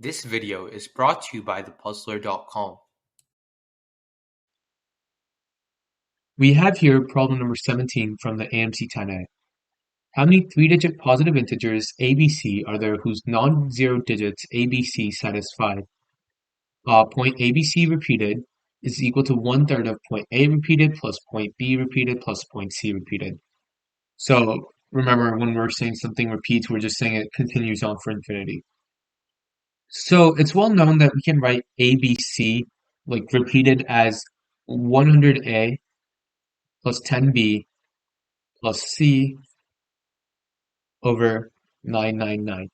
This video is brought to you by thepuzzler.com. We have here problem number 17 from the AMC 10A. How many three-digit positive integers ABC are there whose non-zero digits ABC satisfy? Point ABC repeated is equal to 1/3 of point A repeated plus point B repeated plus point C repeated. So remember, when we're saying something repeats, we're just saying it continues on for infinity. So it's well known that we can write ABC like repeated as 100A plus 10B plus C over 999.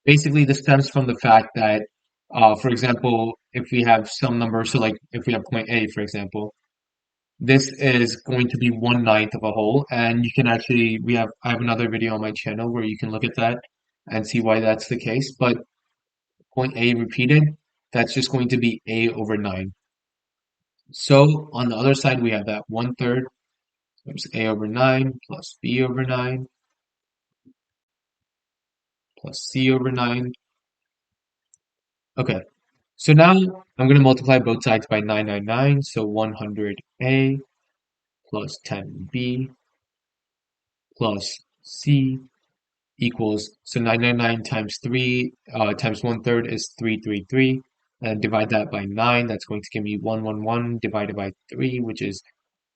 Basically, this stems from the fact that, for example, if we have some number, so like if we have point A, for example, this is going to be 1/9 of a whole, and you can actually, I have another video on my channel where you can look at that and see why that's the case. But point A repeated, that's just going to be A over 9. So on the other side, we have that 1/3 times A over 9 plus B over 9 plus C over 9. Okay, so now I'm going to multiply both sides by 999, so 100A plus 10B plus C equals, so 999 times 3 times 1/3 is 333, and divide that by 9, that's going to give me 111 divided by 3, which is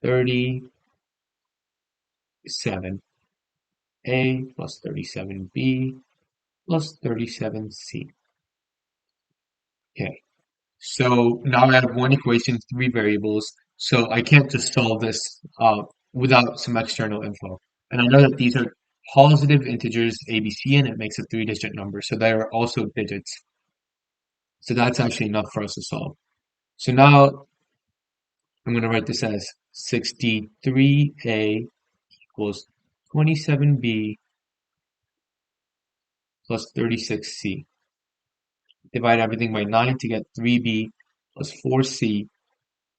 37A plus 37B plus 37C. Okay. So now I have one equation, three variables, so I can't just solve this without some external info. And I know that these are positive integers ABC, and it makes a three-digit number, so they are also digits. So that's actually enough for us to solve. So now I'm going to write this as 63A equals 27B plus 36C. Divide everything by 9 to get 3B plus 4C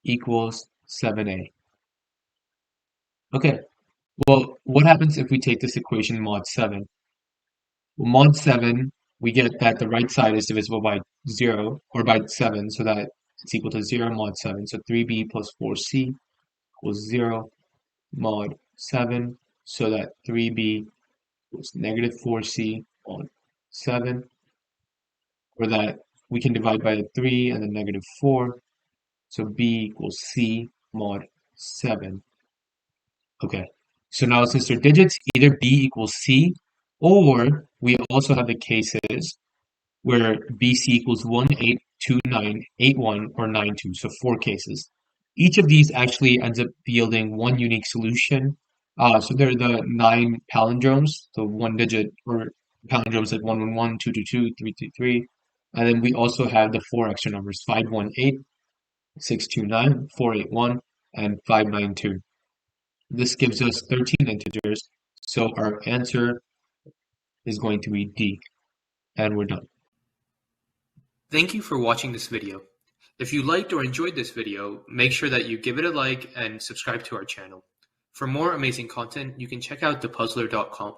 equals 7A. Okay, well, what happens if we take this equation mod 7? Well, mod 7, we get that the right side is divisible by 0, or by 7, so that it's equal to 0 mod 7. So 3B plus 4C equals 0 mod 7, so that 3B equals negative 4C mod 7, or that we can divide by the 3 and then negative 4, so B equals C mod 7. Okay, so now since they're digits, either B equals C, or we also have the cases where BC equals 1, 8, 2, 9, 8, 1, or 9, 2, so 4 cases. Each of these actually ends up yielding one unique solution. So they're the 9 palindromes, the one digit, or palindromes like 111, 222, 333. And then we also have the 4 extra numbers, 518, 629, 481, and 592. This gives us 13 integers, so our answer is going to be D, and we're done. Thank you for watching this video. If you liked or enjoyed this video, make sure that you give it a like and subscribe to our channel. For more amazing content, you can check out thepuzzler.com.